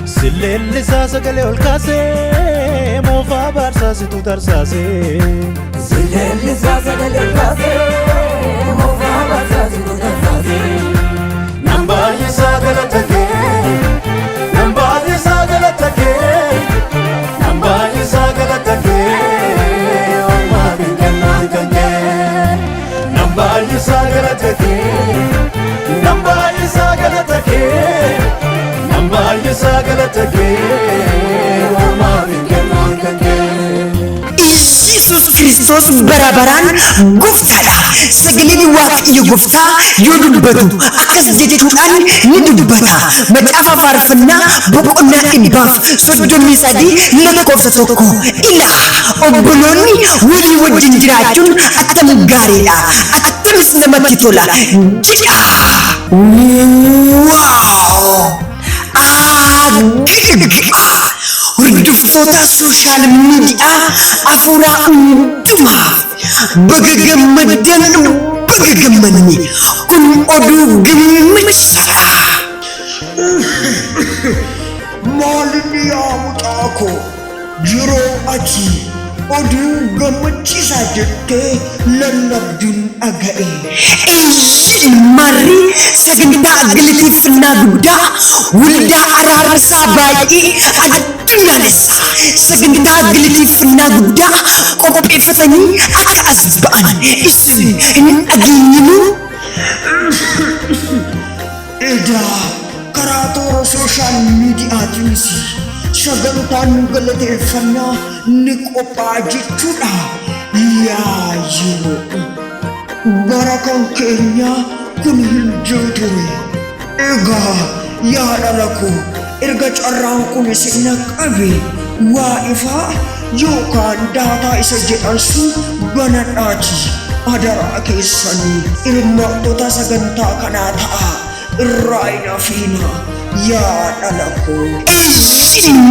Silele sasa gale ol kase mofa barsa si tu tarsase Silele sasa gale ol kase mofa barsa si tu tarsase Namba yesa galatake Namba yesa galatake Namba yesa galatake Oma bingana kange Namba yesa galatake Namba yesa galatake Namba yesa galatake Oma bingana kange ኢየሱስ ክርስቶስ በራበራን ጉፍታዳ ሰግሊኒ ዋቅዩ ጉፍታ ዮዱበቱ አከስ ጀቹዳን ንዱበታ መጫፋ ፋርፍና በቆና ኢምባፍ ሶዶሚ ሳዲ ለተቆፈ ቶኮ ኢላ ኦብሎኒ ወሊ ወጅን ጅራቹን አተም ጋሪዳ አተምስ ነመኪቶላ ጅዳ ዋው አግግአ Hordoftoota sooshaal miidiyaa afuuraa hundumaa baga gammanni kun oduu gammachiisaadha. Maalini yaa mucaa koo yeroo ati oduu gammachiisaa jettee lallabduun dhaga'e. Marri sagantaa galateeffannaa guddaa waldaa araarsaa baay'ee addunyaalessa sagantaa galateeffannaa guddaa qopheeffatanii akka as ba'an isin hin dhageenyinu. Edaa karaa toora sooshaal miidiyaatiinis sagantaan galateeffannaa ni qophaa'aa jechuudha. Yaa yeroo barakan keenya kun hin jiru ture. Egaa yaa dhala koo erga carraan kun isin qabe waa ifaa yookaan daataa isa jedhan sun banadhaati. Adaraa keessanii hirmaattoota sagantaa kanaa ta'a irraa hin hafiina yaa dhala koo.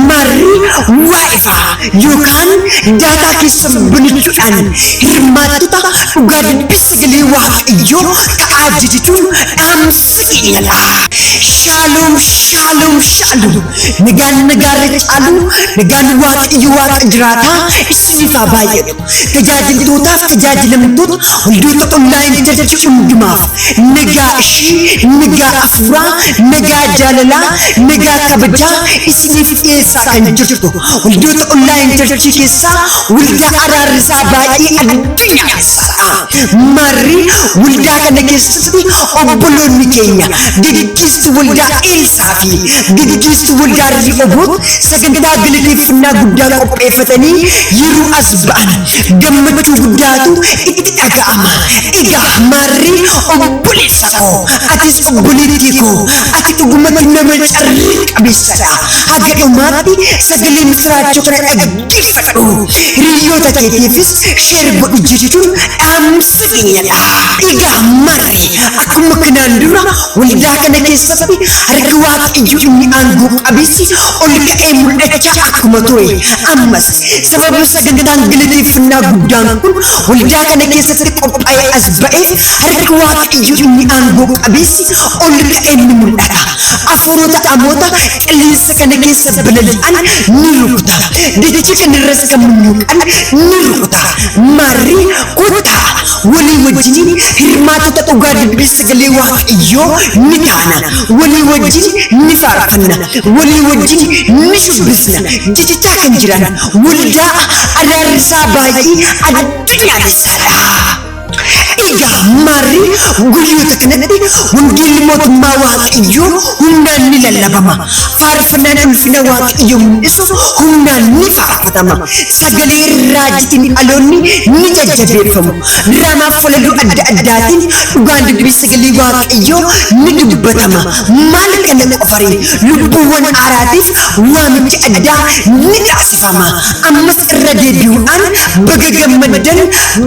Marri waa ifaa yookaan daataa keessa banachuudhaan hirmaattota dhugaa dubbisa sagalee waaqayyoo ta'aa jechuun dhaamsa keenyadha. Shalom shalom shalom nagaan nagaarra caalu nagaan waaqayyo waaqa jiraataa isiniif haa baay'atu. Tajaajiltootaaf tajaajilamtoota waldoota onlaayinii tajaajila hundumaaf nagaa ishii nagaa afuuraa nagaa jaalalaa nagaa kabajaa isiniif dhiyeessaa kan jirtu waldoota onlaayinii tajaajila keessaa waldaa araarsaa baay'ee addunyaa keessaadha. Marri waldaa kana keessatti obboloonni keenya gaggeessi waldaa Eelisaa fi gaggeessi waldaa Rihooboot sagantaa galateeffannaa guddaa qopheeffatanii yeroo as ba'an gammachuu guddaatu itti dhaga'ama. Egaa marri obboleessa koo atis obboleettii koo ati dhugumatti nama carrii qabeessadha. Haga dhumaatti sagalee misiraachoo kana dhaggeeffadhu. Hiriyoota keetiifis sheer godhi jechuun dhaamsa keenyadha. Egaa marri akkuma kanaan dura waldaa kana keessatti harka waaqayyoo inni aangoo qabeessi ol ka'ee mul'achaa akkuma ture ammas sababa sagantaan galateeffannaa guddaan kun waldaa kana keessatti qophaa'ee as ba'eef harka waaqayyoo inni aangoo qabeessi ol ka'ee ni mul'ata. Afuurota hamoota qilleensa kana keessa balali'an ni rukuta. Dachee kanarras kan mul'atan ni rukuta. Marri kutaa walii wajjin hirmaatota dhugaa dubbisa sagalee waaqayyoo ni taana. Walii wajjin ni faarfanna. Walii wajjin ni shubbisna. Jechaa kan jiran waldaa araarsaa baay'ee addunyaa keessaadha. Egaa marri guyyoota kanatti wangeelli mootummaa waaqayyoo humnaan ni lallabama. Faarfannaan ulfina waaqayyoo mul'isu humnaan ni faarfatama. Sagalee raajitiin dhaloonni ni jajjabeeffamu. Diraamaa falaluu adda addaatiin dhugaan dubbii sagalee waaqayyoo ni dubbatama. Maal kana qofaree lubbuuwwan haaraatiif waamichi addaa ni taasifama. Ammas irra deebi'uudhaan baga gammaddan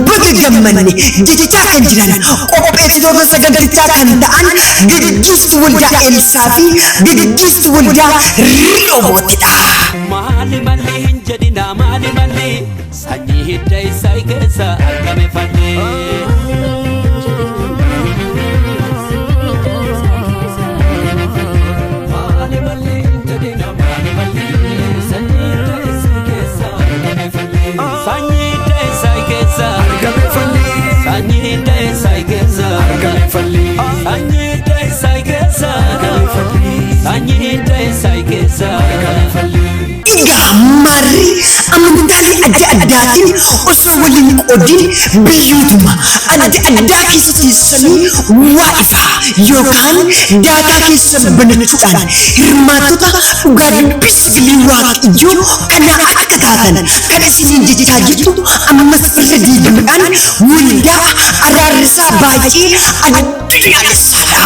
baga gammanne jechaa kan jiran qopheessitoota sagantichaa kan ta'an gaggeessi waldaa Eelisaa fi gaggeessi waldaa Rihoobootidha. Maali malli hin jedhina maali malli sanyii hidda isaa keessa argame falli. Maali malli hin jedhina maali sanyii hidda isaa keessa argame falli. Egaa marri amantaalee adda addaatiin osoo waliin qoodin biyyootuma adda addaa keessa teessanii waa ifaa yookaan daataa keessa banachuudhaan hirmaattota dhugaa dubbisa galii waaqayyoo kanaa akka taatan kan isiniin jechaa jirtu ammas irra deebi'uudhaan waldaa araarrisaa baay'ee addunyaaleessaadha.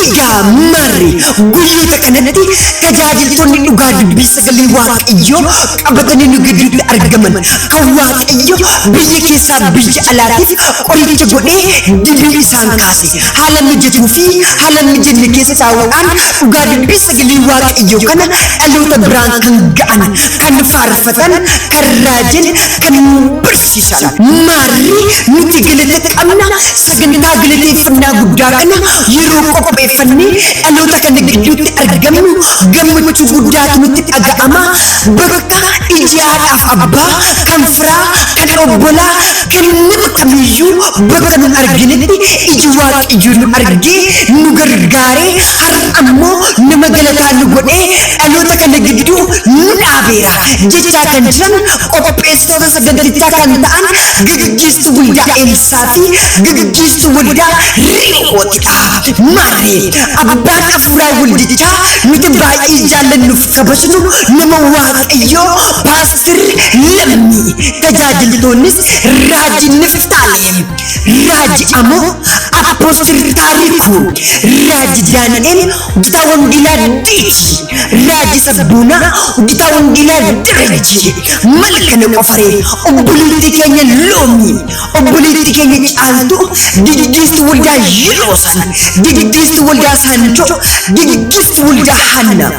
Egaa marri guyyoota kanatti tajaajiltoonni dhugaa dubbisa galii waaqayyoo qabatanii nu gidduutti argaman kan waaqayyo biyya keessaa biyya alaatiif qoricha godhee dibii isaan kaase haala mijatuu fi haala mijanne keessa taa'uudhaan dhugaa dubbisa galii waaqayyoo kana dhaloota biraan kan ga'an kan faarfatan kan raajan kan barsiisan marri nuti galata qabna sagantaa galateeffannaa guddaa kana yeroo qopheeffannee dhaloota kana gidduutti argamnu gammachuu guddaatu nutti dhaga'ama bakka ijaadhaaf abbaa kan firaa kan obbolaa kan nama kamiyyuu bakka nun arginetti iji waaqayyoo nu argee nu gargaaree har'a ammoo nama galataa nu godhee dhaloota kana gidduu nu dhaabeera jechaa kan jiran qopheessitoota sagantichaa kan ta'an gaggeesstuu waldaa Eelsaa fi gaggeesstuu waldaa Riihootidha. Marree abbaan hafuuraa waldichaa nuti baay'ee jaallannuuf kabajnu nama waaqayyoo paastir Lammii tajaajiltoonnis Raaji Niftaalem Raaji Amoo Apoostil Taarikuu Raaji Daani'el hojjetaa wangeelaa Diitii Raaji Sabbuunaa hojjetaa wangeelaa Dirajii Malkana Qofaree obboleettii keenya Loomii obboleettii keenya Caaltuu gaggeesstuu waldaa Yeroosan gaggeesstuu waldaa Saanjoo gaggeesstuu waldaa Hanna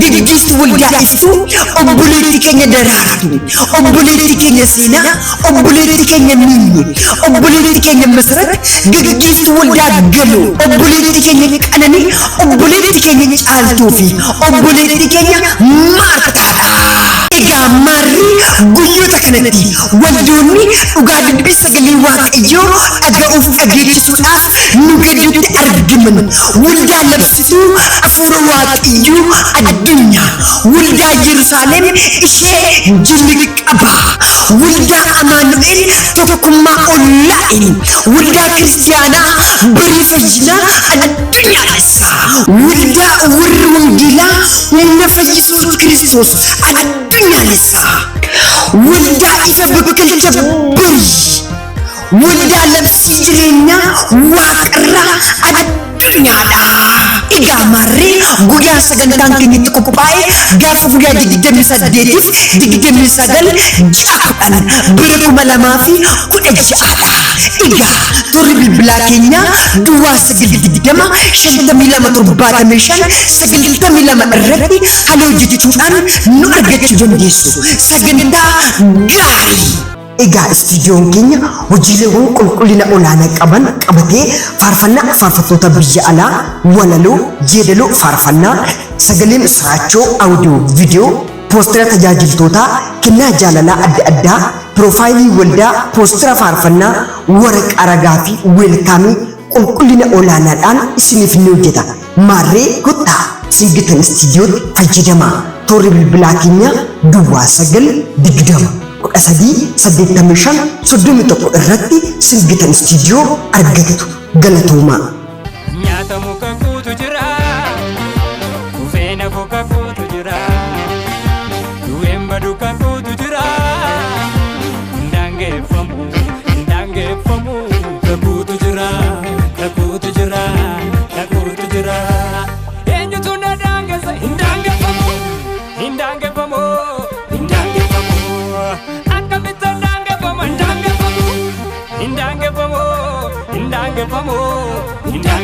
gaggeesstuu waldaa Iftuu obboleettii keenya Daraartuu obboleettii keenya Seenaa obboleettii keenya Miinyi obboleettii keenya Masarat gaggeesstuu waldaa Galoo obboleettii keenya Qananii obboleettii keenya Caaltuu fi obboleettii keenya Maartaadha. Egaa marri guyyoota kanatti waldoonni dhugaa dubbisa galii waaqayyoo dhaga'uuf dhageessisuudhaaf nu gidduutti argaman waldaa labsituu hafuura waaqayyoo addunyaa waldaa Yerusaalem ishee jalqabaa waldaa Amaanu'el tokkummaa onlaa'in waldaa kiristaanaa barii fayyinaa addunyaaleessaa waldaa warra wangeelaa humna fayyisuu Kiristoos addunyaaleessaa waldaa ifa bakkalcha barii waldaa labsii jireenyaa waaqarraa addunyaadha. Egaa marree guyyaa sagantaan keenyatti qophaa'e gaafa guyyaa 28 fi 29 ji'a 10 bara 2016dha. Egaa turri bilbilaa keenyaa duwwaa 952 irratti haloo jechuudhaan nu argachuu dandeessu. Sagantaa gaarii. Egaa istiidiyoon keenya hojiileewwan qulqullina olaanaa qaban qabatee faarfannaa faarfattoota biyya alaa walaloo jeedaloo faarfannaa sagalee misraachoo audio video poostera tajaajiltootaa kennaa jaalalaa adda addaa piroofaayilii waldaa poostera faarfannaa waraqaa ragaa fi weelkaamii qulqullina olaanaadhaan isiniif ni hojjeta. Marree kottaa singitan istiidiyootti fayyadamaa. Toorri bilbilaa keenya duwwaa 920 1385 irratti singitan istiidiyoo argattu. Galatoomaa. Nyaata muka kuutu jira, kufeena muka kuutu jira, du'een badu kan kuutu jira, ndaangeeffamu kan kuutu jira, kan kuutu jira, kan kuutu jira. Eenyutu na daangessa hindaangeeffamu, hindaangeeffamu, hindaangeeffamu. Akkamitti hindaangeeffamu, hindaangeeffamu, hindaangeeffamu, hindaangeeffamu, hindaangeeffamu.